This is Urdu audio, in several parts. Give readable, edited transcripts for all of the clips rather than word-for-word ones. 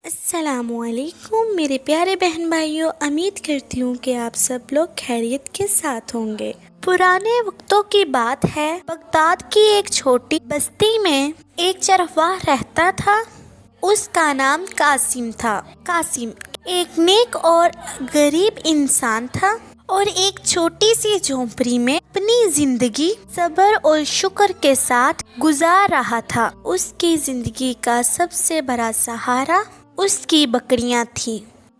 السلام علیکم میرے پیارے بہن بھائیوں، امید کرتی ہوں کہ آپ سب لوگ خیریت کے ساتھ ہوں گے۔ پرانے وقتوں کی بات ہے، بغداد کی ایک چھوٹی بستی میں ایک چرواہ رہتا تھا۔ اس کا نام قاسم تھا۔ قاسم ایک نیک اور غریب انسان تھا اور ایک چھوٹی سی جھونپڑی میں اپنی زندگی صبر اور شکر کے ساتھ گزار رہا تھا۔ اس کی زندگی کا سب سے بڑا سہارا اس کی بکریاں تھیں۔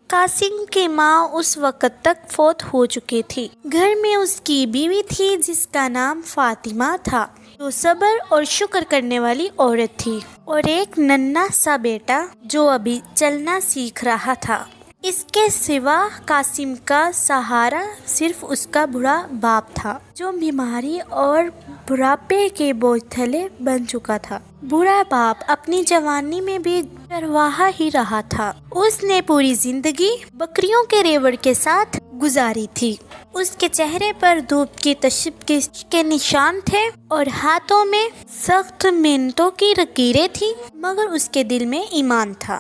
قاسم کی ماں اس وقت تک فوت ہو چکی تھی۔ گھر میں اس کی بیوی تھی جس کا نام فاطمہ تھا، جو صبر اور شکر کرنے والی عورت تھی، اور ایک ننھا سا بیٹا جو ابھی چلنا سیکھ رہا تھا۔ اس کے سوا قاسم کا سہارا صرف اس کا بوڑھا باپ تھا، جو بیماری اور بڑھاپے کے بوجھ تلے بن چکا تھا۔ بوڑھا باپ اپنی جوانی میں بھی چرواہا ہی رہا تھا۔ اس نے پوری زندگی بکریوں کے ریوڑ کے ساتھ گزاری تھی۔ اس کے چہرے پر دھوپ کی تشخیص کے نشان تھے اور ہاتھوں میں سخت محنتوں کی لکیریں تھیں، مگر اس کے دل میں ایمان تھا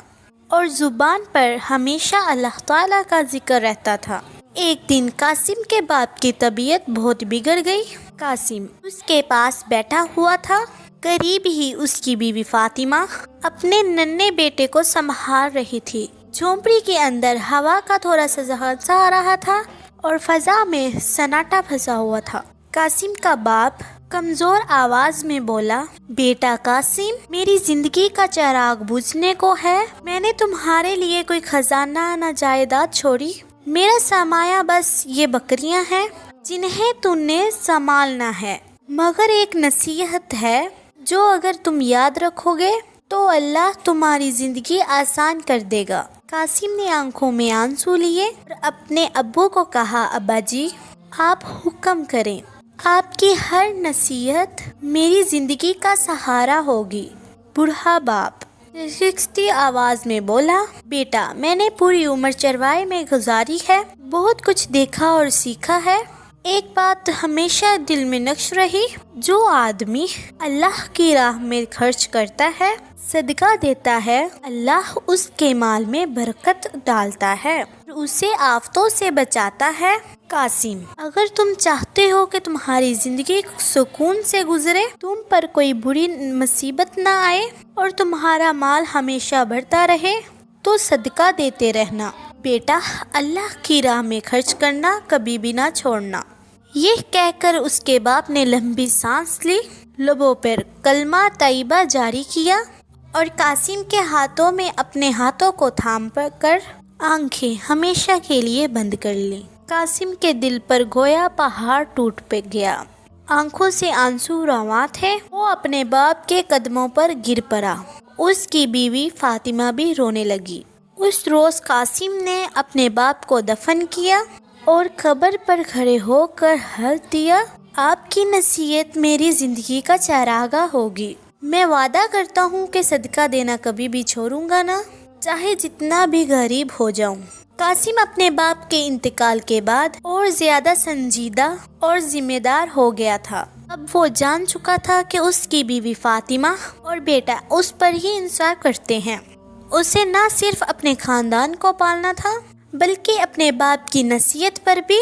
اور زبان پر ہمیشہ اللہ تعالیٰ کا ذکر رہتا تھا۔ ایک دن قاسم کے باپ کی طبیعت بہت بگڑ گئی۔ قاسم اس کے پاس بیٹھا ہوا تھا۔ قریب ہی اس کی بیوی فاطمہ اپنے ننھے بیٹے کو سنبھال رہی تھی۔ جھونپڑی کے اندر ہوا کا تھوڑا سا جھونکا آ رہا تھا اور فضا میں سناٹا پھنسا ہوا تھا۔ قاسم کا باپ کمزور آواز میں بولا، بیٹا قاسم، میری زندگی کا چراغ بجھنے کو ہے۔ میں نے تمہارے لیے کوئی خزانہ نہ جائیداد چھوڑی۔ میرا سرمایہ بس یہ بکریاں ہیں جنہیں تم نے سنبھالنا ہے، مگر ایک نصیحت ہے جو اگر تم یاد رکھو گے تو اللہ تمہاری زندگی آسان کر دے گا۔ قاسم نے آنکھوں میں آنسو لیے اور اپنے ابو کو کہا، ابا جی آپ حکم کریں، آپ کی ہر نصیحت میری زندگی کا سہارا ہوگی۔ بوڑھا باپ رکھتی آواز میں بولا، بیٹا میں نے پوری عمر چرواہے میں گزاری ہے، بہت کچھ دیکھا اور سیکھا ہے۔ ایک بات ہمیشہ دل میں نقش رہی، جو آدمی اللہ کی راہ میں خرچ کرتا ہے، صدقہ دیتا ہے، اللہ اس کے مال میں برکت ڈالتا ہے اور اسے آفتوں سے بچاتا ہے۔ قاسم اگر تم چاہتے ہو کہ تمہاری زندگی سکون سے گزرے، تم پر کوئی بری مصیبت نہ آئے اور تمہارا مال ہمیشہ بڑھتا رہے، تو صدقہ دیتے رہنا۔ بیٹا اللہ کی راہ میں خرچ کرنا کبھی بھی نہ چھوڑنا۔ یہ کہہ کر اس کے باپ نے لمبی سانس لی، لبوں پر کلمہ طیبہ جاری کیا اور قاسم کے ہاتھوں میں اپنے ہاتھوں کو تھام کر آنکھیں ہمیشہ کے لیے بند کر لیں۔ قاسم کے دل پر گویا پہاڑ ٹوٹ گیا، آنکھوں سے آنسو رواں تھے۔ وہ اپنے باپ کے قدموں پر گر پڑا۔ اس کی بیوی فاطمہ بھی رونے لگی۔ اس روز قاسم نے اپنے باپ کو دفن کیا اور قبر پر کھڑے ہو کر حلف دیا، آپ کی نصیحت میری زندگی کا چراغ ہوگی۔ میں وعدہ کرتا ہوں کہ صدقہ دینا کبھی بھی چھوڑوں گا نہ، چاہے جتنا بھی غریب ہو جاؤں۔ قاسم اپنے باپ کے انتقال کے بعد اور زیادہ سنجیدہ اور ذمہ دار ہو گیا تھا۔ اب وہ جان چکا تھا کہ اس کی بیوی فاطمہ اور بیٹا اس پر ہی انصاف کرتے ہیں۔ اسے نہ صرف اپنے خاندان کو پالنا تھا بلکہ اپنے باپ کی نصیحت پر بھی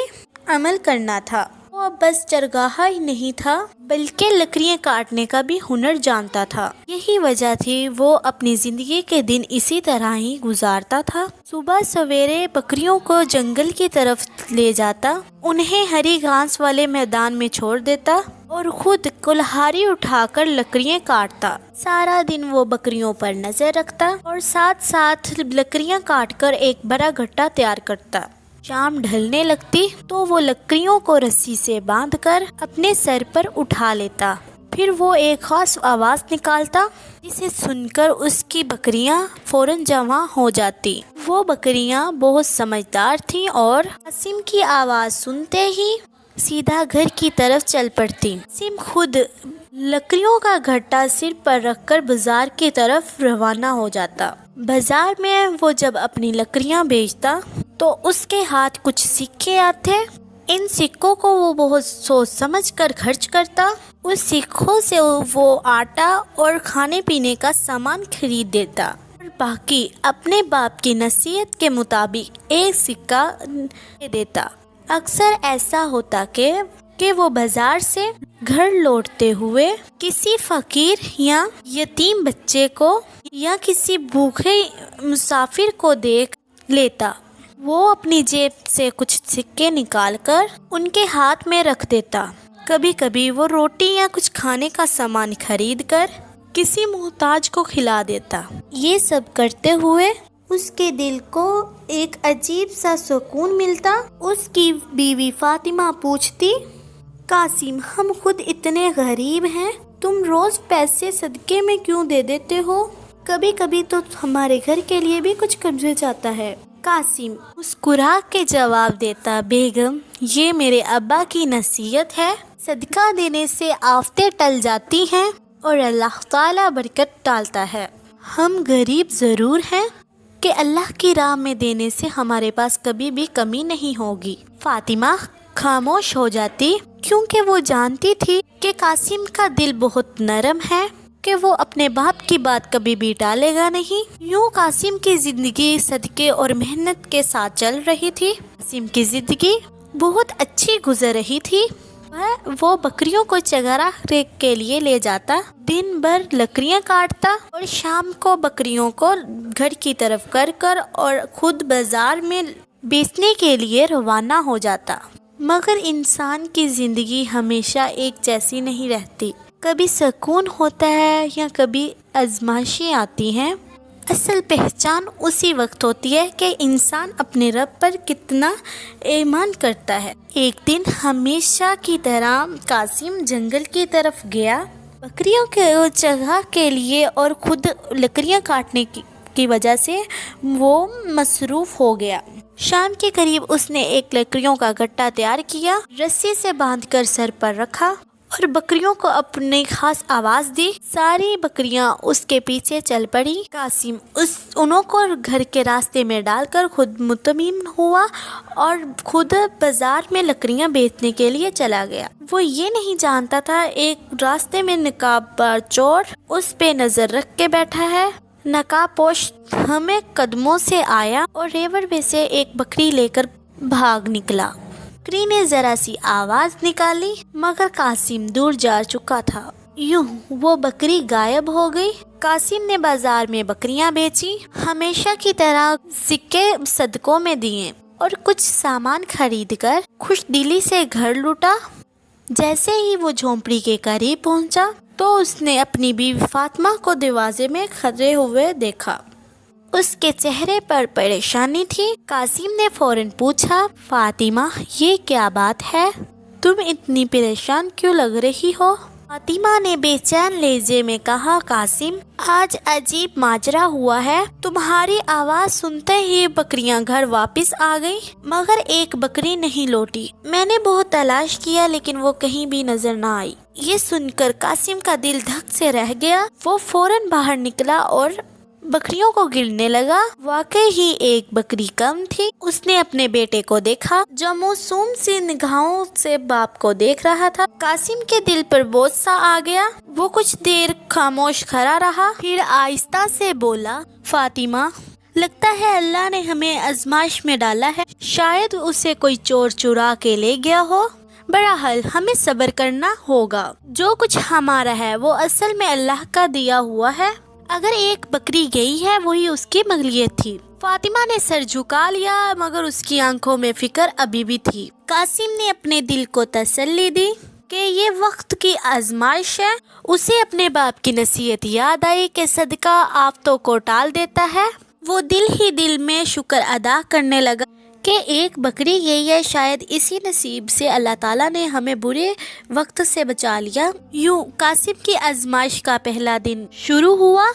عمل کرنا تھا۔ وہ اب بس چرواہا ہی نہیں تھا بلکہ لکڑیاں کاٹنے کا بھی ہنر جانتا تھا۔ یہی وجہ تھی وہ اپنی زندگی کے دن اسی طرح ہی گزارتا تھا۔ صبح سویرے بکریوں کو جنگل کی طرف لے جاتا، انہیں ہری گھاس والے میدان میں چھوڑ دیتا اور خود کلہاڑی اٹھا کر لکڑیاں کاٹتا۔ سارا دن وہ بکریوں پر نظر رکھتا اور ساتھ ساتھ لکڑیاں کاٹ کر ایک بڑا گھٹا تیار کرتا۔ شام ڈھلنے لگتی تو وہ لکڑیوں کو رسی سے باندھ کر اپنے سر پر اٹھا لیتا۔ پھر وہ ایک خاص آواز نکالتا جسے سن کر اس کی بکریاں فوراً جمع ہو جاتی۔ وہ بکریاں بہت سمجھدار تھیں اور قاسم کی آواز سنتے ہی سیدھا گھر کی طرف چل پڑتی۔ قاسم خود لکڑیوں کا گھٹا سر پر رکھ کر بازار کی طرف روانہ ہو جاتا۔ بازار میں وہ جب اپنی لکڑیاں بیچتا تو اس کے ہاتھ کچھ سکے آتے۔ ان سکوں کو وہ بہت سوچ سمجھ کر خرچ کرتا۔ اس سکوں سے وہ آٹا اور کھانے پینے کا سامان خرید دیتا اور باقی اپنے باپ کی نصیحت کے مطابق ایک سکہ دے دیتا۔ اکثر ایسا ہوتا کہ وہ بازار سے گھر لوٹتے ہوئے کسی فقیر یا یتیم بچے کو یا کسی بھوکے مسافر کو دیکھ لیتا۔ وہ اپنی جیب سے کچھ سکے نکال کر ان کے ہاتھ میں رکھ دیتا۔ کبھی کبھی وہ روٹی یا کچھ کھانے کا سامان خرید کر کسی محتاج کو کھلا دیتا۔ یہ سب کرتے ہوئے اس کے دل کو ایک عجیب سا سکون ملتا۔ اس کی بیوی فاطمہ پوچھتی، قاسم، ہم خود اتنے غریب ہیں، تم روز پیسے صدقے میں کیوں دے دیتے ہو؟ کبھی کبھی تو ہمارے گھر کے لیے بھی کچھ کر جاتا ہے۔ قاسم مسکرا کے جواب دیتا، بیگم، یہ میرے ابا کی نصیحت ہے، صدقہ دینے سے آفتیں ٹل جاتی ہیں اور اللہ تعالیٰ برکت ڈالتا ہے۔ ہم غریب ضرور ہیں کہ اللہ کی راہ میں دینے سے ہمارے پاس کبھی بھی کمی نہیں ہوگی۔ فاطمہ خاموش ہو جاتی کیونکہ وہ جانتی تھی کہ قاسم کا دل بہت نرم ہے کہ وہ اپنے باپ کی بات کبھی بھی ٹالے گا نہیں۔ یوں قاسم کی زندگی صدقے اور محنت کے ساتھ چل رہی تھی۔ قاسم کی زندگی بہت اچھی گزر رہی تھی۔ وہ بکریوں کو چرانے کے لیے لے جاتا، دن بھر لکڑیاں کاٹتا اور شام کو بکریوں کو گھر کی طرف کر اور خود بازار میں بیچنے کے لیے روانہ ہو جاتا۔ مگر انسان کی زندگی ہمیشہ ایک جیسی نہیں رہتی، کبھی سکون ہوتا ہے یا کبھی آزمائشیں آتی ہیں۔ اصل پہچان اسی وقت ہوتی ہے کہ انسان اپنے رب پر کتنا ایمان کرتا ہے۔ ایک دن ہمیشہ کی طرح قاسم جنگل کی طرف گیا، بکریوں کے چرا کے لیے، اور خود لکڑیاں کاٹنے کی وجہ سے وہ مصروف ہو گیا۔ شام کے قریب اس نے ایک لکڑیوں کا گٹھا تیار کیا، رسی سے باندھ کر سر پر رکھا اور بکریوں کو اپنی خاص آواز دی۔ ساری بکریاں اس کے پیچھے چل پڑی۔ قاسم انہوں کو گھر کے راستے میں ڈال کر خود مطمئن ہوا اور خود بازار میں لکڑیاں بیچنے کے لیے چلا گیا۔ وہ یہ نہیں جانتا تھا ایک راستے میں نقاب دار چور اس پہ نظر رکھ کے بیٹھا ہے۔ نقاب پوش ہمیں قدموں سے آیا اور ریوڑ سے ایک بکری لے کر بھاگ نکلا۔ بکری نے ذرا سی آواز نکالی مگر قاسم دور جا چکا تھا۔ یوں وہ بکری غائب ہو گئی۔ قاسم نے بازار میں بکریاں بیچی، ہمیشہ کی طرح سکے صدقوں میں دیے اور کچھ سامان خرید کر خوش دلی سے گھر لوٹا۔ جیسے ہی وہ جھونپڑی کے قریب پہنچا تو اس نے اپنی بیوی فاطمہ کو دروازے میں کھڑے ہوئے دیکھا۔ اس کے چہرے پر پریشانی تھی۔ قاسم نے فوراً پوچھا، فاطمہ، یہ کیا بات ہے؟ تم اتنی پریشان کیوں لگ رہی ہو؟ فاطمہ نے بے چین لہجے میں کہا، قاسم، آج عجیب ماجرا ہوا ہے۔ تمہاری آواز سنتے ہی بکریاں گھر واپس آ گئیں مگر ایک بکری نہیں لوٹی۔ میں نے بہت تلاش کیا لیکن وہ کہیں بھی نظر نہ آئی۔ یہ سن کر قاسم کا دل دھک سے رہ گیا۔ وہ فوراً باہر نکلا اور بکریوں کو گننے لگا۔ واقعی ہی ایک بکری کم تھی۔ اس نے اپنے بیٹے کو دیکھا جو معصوم سی نگاہوں سے باپ کو دیکھ رہا تھا۔ قاسم کے دل پر بوجھ سا آ گیا۔ وہ کچھ دیر خاموش کھڑا رہا، پھر آہستہ سے بولا، فاطمہ، لگتا ہے اللہ نے ہمیں آزمائش میں ڈالا ہے، شاید اسے کوئی چور چرا کے لے گیا ہو۔ بہرحال ہمیں صبر کرنا ہوگا۔ جو کچھ ہمارا ہے وہ اصل میں اللہ کا دیا ہوا ہے۔ اگر ایک بکری گئی ہے وہی اس کی مغلیت تھی۔ فاطمہ نے سر جھکا لیا مگر اس کی آنکھوں میں فکر ابھی بھی تھی۔ قاسم نے اپنے دل کو تسلی دی کہ یہ وقت کی آزمائش ہے۔ اسے اپنے باپ کی نصیحت یاد آئی کہ صدقہ آفتوں کو ٹال دیتا ہے۔ وہ دل ہی دل میں شکر ادا کرنے لگا کہ ایک بکری گئی ہے، شاید اسی نصیب سے اللہ تعالیٰ نے ہمیں برے وقت سے بچا لیا۔ یوں قاسم کی آزمائش کا پہلا دن شروع ہوا۔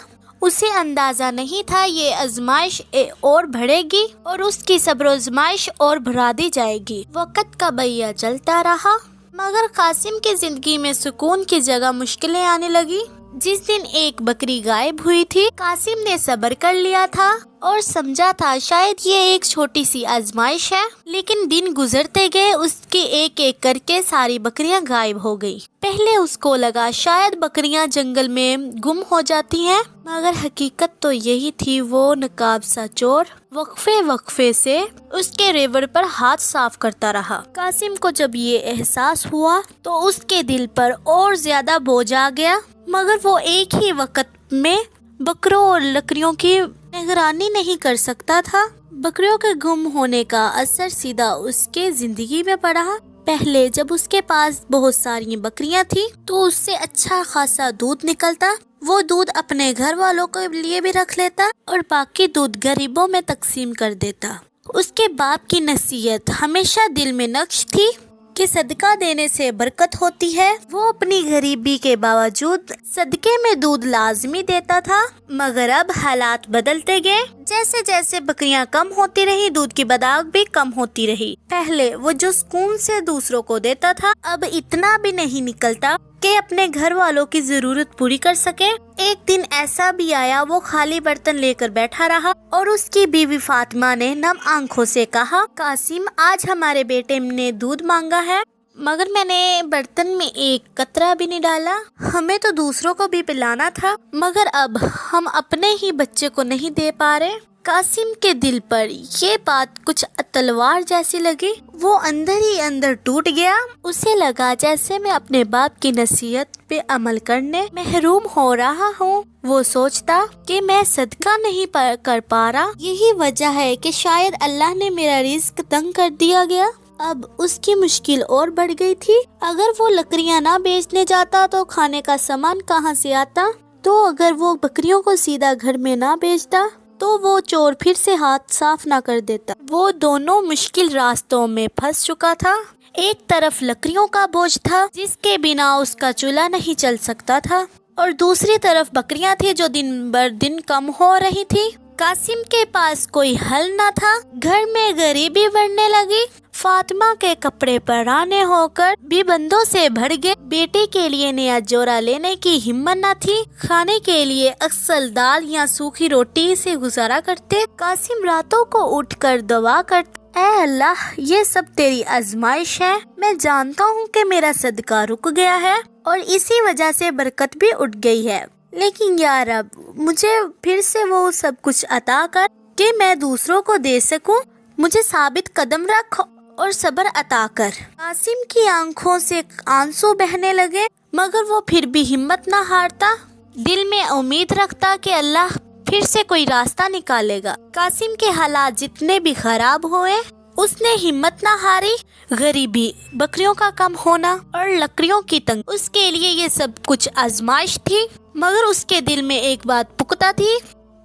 اسے اندازہ نہیں تھا یہ آزمائش اور بڑھے گی اور اس کی صبر و آزمائش اور بڑھا دی جائے گی۔ وقت کا بہیہ چلتا رہا مگر قاسم کی زندگی میں سکون کی جگہ مشکلیں آنے لگی۔ جس دن ایک بکری غائب ہوئی تھی قاسم نے صبر کر لیا تھا اور سمجھا تھا شاید یہ ایک چھوٹی سی آزمائش ہے، لیکن دن گزرتے گئے اس کی ایک ایک کر کے ساری بکریاں غائب ہو گئی۔ پہلے اس کو لگا شاید بکریاں جنگل میں گم ہو جاتی ہیں، مگر حقیقت تو یہی تھی۔ وہ نقاب سا چور وقفے سے اس کے ریوڑ پر ہاتھ صاف کرتا رہا۔ قاسم کو جب یہ احساس ہوا تو اس کے دل پر اور زیادہ بوجھ آ گیا، مگر وہ ایک ہی وقت میں بکروں اور لکڑیوں کی نگرانی نہیں کر سکتا تھا۔ بکریوں کے گم ہونے کا اثر سیدھا اس کے زندگی میں پڑا۔ پہلے جب اس کے پاس بہت ساری بکریاں تھیں تو اس سے اچھا خاصا دودھ نکلتا۔ وہ دودھ اپنے گھر والوں کے لیے بھی رکھ لیتا اور باقی دودھ غریبوں میں تقسیم کر دیتا۔ اس کے باپ کی نصیحت ہمیشہ دل میں نقش تھی کہ صدقہ دینے سے برکت ہوتی ہے۔ وہ اپنی غریبی کے باوجود صدقے میں دودھ لازمی دیتا تھا، مگر اب حالات بدلتے گئے۔ جیسے جیسے بکریاں کم ہوتی رہی، دودھ کی مقدار بھی کم ہوتی رہی۔ پہلے وہ جو سکون سے دوسروں کو دیتا تھا، اب اتنا بھی نہیں نکلتا کہ اپنے گھر والوں کی ضرورت پوری کر سکے۔ ایک دن ایسا بھی آیا، وہ خالی برتن لے کر بیٹھا رہا اور اس کی بیوی فاطمہ نے نم آنکھوں سے کہا، قاسم آج ہمارے بیٹے نے دودھ مانگا ہے، مگر میں نے برتن میں ایک قطرہ بھی نہیں ڈالا۔ ہمیں تو دوسروں کو بھی پلانا تھا، مگر اب ہم اپنے ہی بچے کو نہیں دے پا رہے۔ قاسم کے دل پر یہ بات کچھ تلوار جیسی لگی۔ وہ اندر ہی اندر ٹوٹ گیا۔ اسے لگا جیسے میں اپنے باپ کی نصیحت پہ عمل کرنے محروم ہو رہا ہوں۔ وہ سوچتا کہ میں صدقہ نہیں کر پا رہا، یہی وجہ ہے کہ شاید اللہ نے میرا رزق تنگ کر دیا گیا۔ اب اس کی مشکل اور بڑھ گئی تھی۔ اگر وہ لکڑیاں نہ بیچنے جاتا تو کھانے کا سامان کہاں سے آتا؟ تو اگر وہ بکریوں کو سیدھا گھر میں نہ بیچتا تو وہ چور پھر سے ہاتھ صاف نہ کر دیتا۔ وہ دونوں مشکل راستوں میں پھنس چکا تھا۔ ایک طرف لکڑیوں کا بوجھ تھا جس کے بنا اس کا چولہا نہیں چل سکتا تھا، اور دوسری طرف بکریاں تھیں جو دن بر دن کم ہو رہی تھی۔ قاسم کے پاس کوئی حل نہ تھا۔ گھر میں غریبی بڑھنے لگی۔ فاطمہ کے کپڑے پرانے ہو کر بھی بندوں سے بھر گئے۔ بیٹے کے لیے نیا جوڑا لینے کی ہمت نہ تھی۔ کھانے کے لیے اکثر دال یا سوکھی روٹی سے گزارا کرتے۔ قاسم راتوں کو اٹھ کر دعا کرتا، اے اللہ، یہ سب تیری آزمائش ہے۔ میں جانتا ہوں کہ میرا صدقہ رک گیا ہے اور اسی وجہ سے برکت بھی اٹھ گئی ہے، لیکن یا رب مجھے پھر سے وہ سب کچھ عطا کر کہ میں دوسروں کو دے سکوں۔ مجھے ثابت قدم رکھ اور صبر عطا کر۔ قاسم کی آنکھوں سے آنسو بہنے لگے، مگر وہ پھر بھی ہمت نہ ہارتا۔ دل میں امید رکھتا کہ اللہ پھر سے کوئی راستہ نکالے گا۔ قاسم کے حالات جتنے بھی خراب ہوئے، اس نے ہمت نہ ہاری۔ غریبی، بکریوں کا کم ہونا اور لکڑیوں کی تنگ، اس کے لیے یہ سب کچھ آزمائش تھی، مگر اس کے دل میں ایک بات پختہ تھی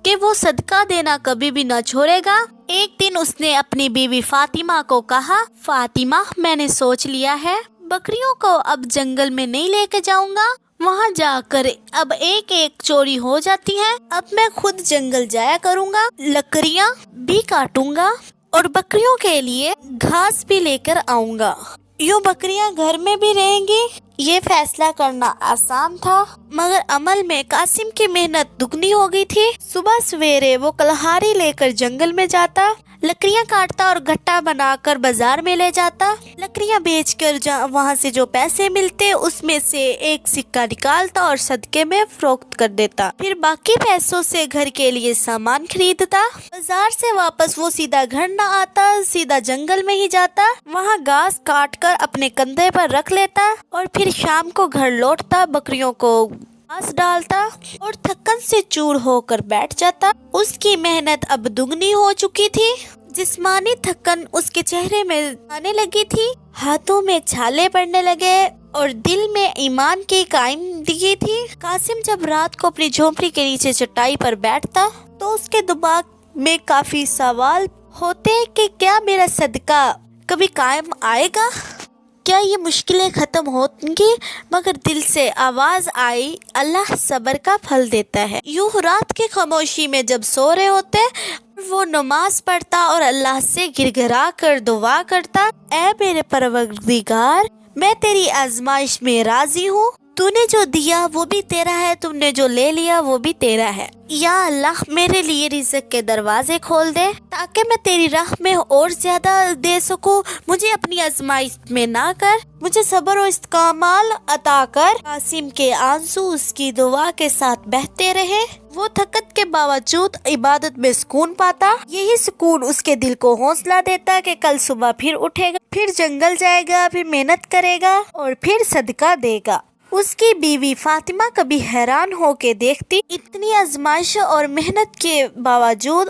کہ وہ صدقہ دینا کبھی بھی نہ چھوڑے گا۔ ایک دن اس نے اپنی بیوی فاطمہ کو کہا، فاطمہ میں نے سوچ لیا ہے، بکریوں کو اب جنگل میں نہیں لے کے جاؤں گا، وہاں جا کر اب ایک ایک چوری ہو جاتی ہے۔ اب میں خود جنگل جایا کروں گا، لکڑیاں بھی کاٹوں گا اور بکریوں کے لیے گھاس بھی لے کر آؤں گا، یوں بکریاں گھر میں بھی رہیں گی۔ یہ فیصلہ کرنا آسان تھا، مگر عمل میں قاسم کی محنت دگنی ہو گئی تھی۔ صبح سویرے وہ کلہاڑی لے کر جنگل میں جاتا، لکڑیاں کاٹتا اور گٹھا بنا کر بازار میں لے جاتا۔ لکڑیاں بیچ کر وہاں سے جو پیسے ملتے اس میں سے ایک سکہ نکالتا اور صدقے میں فروخت کر دیتا، پھر باقی پیسوں سے گھر کے لیے سامان خریدتا۔ بازار سے واپس وہ سیدھا گھر نہ آتا، سیدھا جنگل میں ہی جاتا، وہاں گھاس کاٹ کر اپنے کندھے پر رکھ لیتا اور پھر شام کو گھر لوٹتا، بکریوں کو گھاس ڈالتا اور تھکن سے چور ہو کر بیٹھ جاتا۔ اس کی محنت اب دگنی ہو چکی تھی۔ جسمانی تھکن اس کے چہرے میں آنے لگی تھی، ہاتھوں میں چھالے پڑنے لگے اور دل میں ایمان کی قائمدگی تھی۔ قاسم جب رات کو اپنی جھونپڑی کے نیچے چٹائی پر بیٹھتا تو اس کے دماغ میں کافی سوال ہوتے کہ کیا میرا صدقہ کبھی قائم آئے گا، کیا یہ مشکلیں ختم ہوں گی؟ مگر دل سے آواز آئی، اللہ صبر کا پھل دیتا ہے۔ یوں رات کی خاموشی میں جب سو رہے ہوتے، وہ نماز پڑھتا اور اللہ سے گر گرا کر دعا کرتا، اے میرے پروردگار، میں تیری آزمائش میں راضی ہوں، تو نے جو دیا وہ بھی تیرا ہے، تم نے جو لے لیا وہ بھی تیرا ہے۔ یا اللہ میرے لیے رزق کے دروازے کھول دے تاکہ میں تیری راہ میں اور زیادہ دے سکوں، مجھے اپنی آزمائش میں نہ کر، مجھے صبر و استقامت عطا کر۔ قاسم کے آنسو اس کی دعا کے ساتھ بہتے رہے، وہ تھکت کے باوجود عبادت میں سکون پاتا۔ یہی سکون اس کے دل کو حوصلہ دیتا کہ کل صبح پھر اٹھے گا، پھر جنگل جائے گا، پھر محنت کرے گا اور پھر صدقہ دے گا۔ اس کی بیوی فاطمہ کبھی حیران ہو کے دیکھتی، اتنی آزمائش اور محنت کے باوجود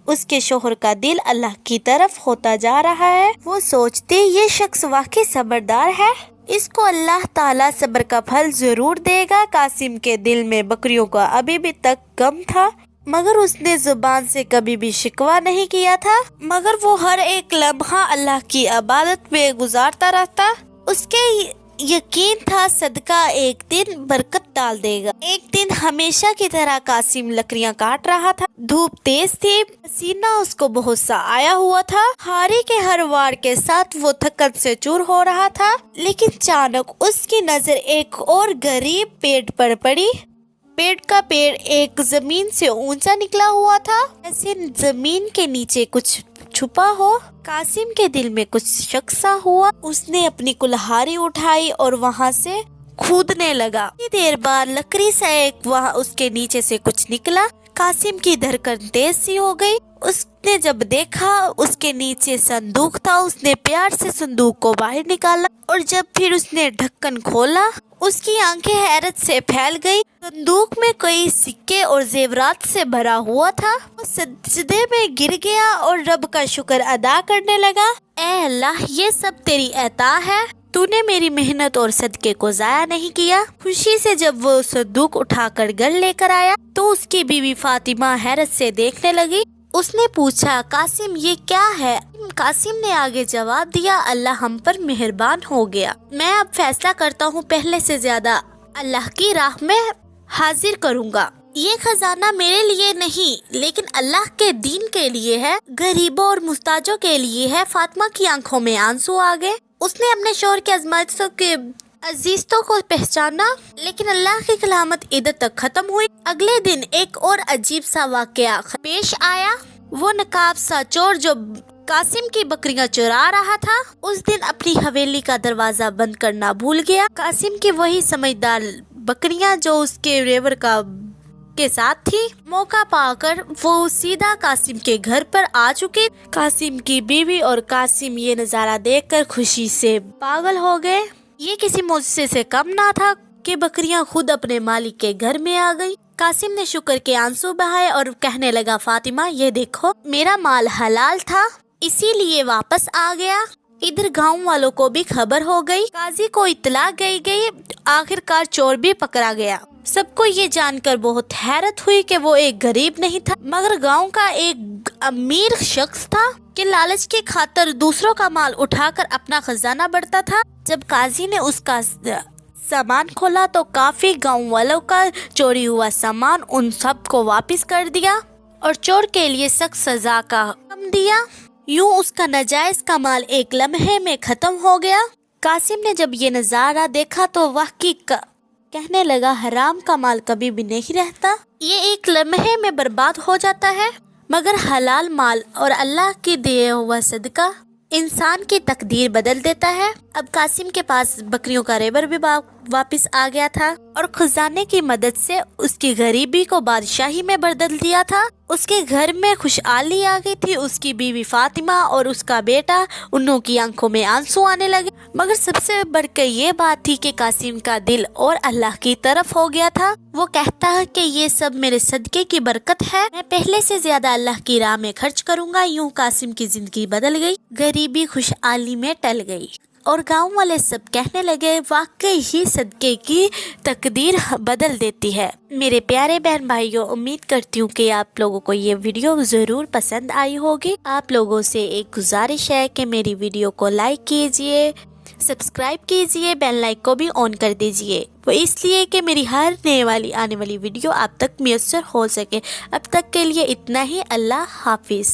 اس کے شوہر کا دل اللہ کی طرف ہوتا جا رہا ہے۔ وہ سوچتی یہ شخص واقعی صبردار ہے، اس کو اللہ تعالیٰ صبر کا پھل ضرور دے گا۔ قاسم کے دل میں بکریوں کا ابھی بھی تک غم تھا، مگر اس نے زبان سے کبھی بھی شکوہ نہیں کیا تھا، مگر وہ ہر ایک لمحہ اللہ کی عبادت میں گزارتا رہتا۔ اس کے یقین تھا صدقہ ایک دن برکت ڈال دے گا۔ ایک دن ہمیشہ کی طرح قاسم لکڑیاں کاٹ رہا تھا، دھوپ تیز تھی، پسینہ اس کو بہت سا آیا ہوا تھا، ہاری کے ہر وار کے ساتھ وہ تھکن سے چور ہو رہا تھا، لیکن اچانک اس کی نظر ایک اور غریب پیڑ پر پڑی۔ پیڑ کا پیڑ ایک زمین سے اونچا نکلا ہوا تھا، جیسے زمین کے نیچے کچھ چھپا ہو۔ قاسم کے دل میں کچھ شک سا ہوا، اس نے اپنی کلہاڑی اٹھائی اور وہاں سے کھودنے لگا۔ کچھ دیر بعد لکڑی سے وہاں اس کے نیچے سے کچھ نکلا۔ قاسم کی دھڑکن تیز سی ہو گئی، اس نے جب دیکھا اس کے نیچے صندوق تھا، اس نے پیار سے صندوق کو باہر نکالا اور جب پھر اس نے ڈھکن کھولا، اس کی آنکھیں حیرت سے پھیل گئی۔ صندوق میں کئی سکے اور زیورات سے بھرا ہوا تھا۔ وہ سجدے میں گر گیا اور رب کا شکر ادا کرنے لگا۔ اے اللہ، یہ سب تیری عطا ہے، تو نے میری محنت اور صدقے کو ضائع نہیں کیا۔ خوشی سے جب وہ صندوق اٹھا کر گھر لے کر آیا تو اس کی بیوی فاطمہ حیرت سے دیکھنے لگی۔ اس نے پوچھا قاسم یہ کیا ہے؟ قاسم نے آگے جواب دیا اللہ ہم پر مہربان ہو گیا، میں اب فیصلہ کرتا ہوں پہلے سے زیادہ اللہ کی راہ میں حاضر کروں گا۔ یہ خزانہ میرے لیے نہیں لیکن اللہ کے دین کے لیے ہے، غریبوں اور محتاجوں کے لیے ہے۔ فاطمہ کی آنکھوں میں آنسو آ گئے، اس نے اپنے شوہر کی آزمائشوں کے عزیزتوں کو پہچانا، لیکن اللہ کی کلامت ادھر تک ختم ہوئی۔ اگلے دن ایک اور عجیب سا واقعہ پیش آیا۔ وہ نقاب سا چور جو قاسم کی بکریاں چرا رہا تھا، اس دن اپنی حویلی کا دروازہ بند کرنا بھول گیا۔ قاسم کی وہی سمجھدار بکریاں جو اس کے ریور کے ساتھ تھی، موقع پا کر وہ سیدھا قاسم کے گھر پر آ چکی۔ قاسم کی بیوی اور قاسم یہ نظارہ دیکھ کر خوشی سے پاگل ہو گئے۔ یہ کسی معجزے سے کم نہ تھا کہ بکریاں خود اپنے مالک کے گھر میں آ گئی۔ قاسم نے شکر کے آنسو بہائے اور کہنے لگا فاطمہ یہ دیکھو، میرا مال حلال تھا اسی لیے واپس آ گیا۔ ادھر گاؤں والوں کو بھی خبر ہو گئی، قاضی کو اطلاع گئی، آخر کار چور بھی پکڑا گیا۔ سب کو یہ جان کر بہت حیرت ہوئی کہ وہ ایک غریب نہیں تھا مگر گاؤں کا ایک امیر شخص تھا کہ لالچ کی خاطر دوسروں کا مال اٹھا کر اپنا خزانہ بڑھتا تھا۔ جب قاضی نے اس کا سامان کھولا تو کافی گاؤں والوں کا چوری ہوا سامان ان سب کو واپس کر دیا اور چور کے لیے سخت سزا کا حکم دیا۔ یوں اس کا ناجائز کا مال ایک لمحے میں ختم ہو گیا۔ قاسم نے جب یہ نظارہ دیکھا تو واقعی کہنے لگا حرام کا مال کبھی بھی نہیں رہتا، یہ ایک لمحے میں برباد ہو جاتا ہے، مگر حلال مال اور اللہ کی دیا ہوا صدقہ انسان کی تقدیر بدل دیتا ہے۔ اب قاسم کے پاس بکریوں کا ریبر بھی واپس آ گیا تھا اور خزانے کی مدد سے اس کی غریبی کو بادشاہی میں بدل دیا تھا۔ اس کے گھر میں خوشحالی آ گئی تھی۔ اس کی بیوی فاطمہ اور اس کا بیٹا انہوں کی آنکھوں میں آنسو آنے لگے، مگر سب سے بڑھ کر یہ بات تھی کہ قاسم کا دل اور اللہ کی طرف ہو گیا تھا۔ وہ کہتا ہے کہ یہ سب میرے صدقے کی برکت ہے، میں پہلے سے زیادہ اللہ کی راہ میں خرچ کروں گا۔ یوں قاسم کی زندگی بدل گئی، غریبی خوشحالی میں ٹل گئی اور گاؤں والے سب کہنے لگے واقعی ہی صدقے کی تقدیر بدل دیتی ہے۔ میرے پیارے بہن بھائیوں، امید کرتی ہوں کہ آپ لوگوں کو یہ ویڈیو ضرور پسند آئی ہوگی۔ آپ لوگوں سے ایک گزارش ہے کہ میری ویڈیو کو لائک کیجئے، سبسکرائب کیجئے، بیل لائک کو بھی آن کر دیجئے، وہ اس لیے کہ میری ہر آنے والی ویڈیو آپ تک میسر ہو سکے۔ اب تک کے لیے اتنا ہی، اللہ حافظ۔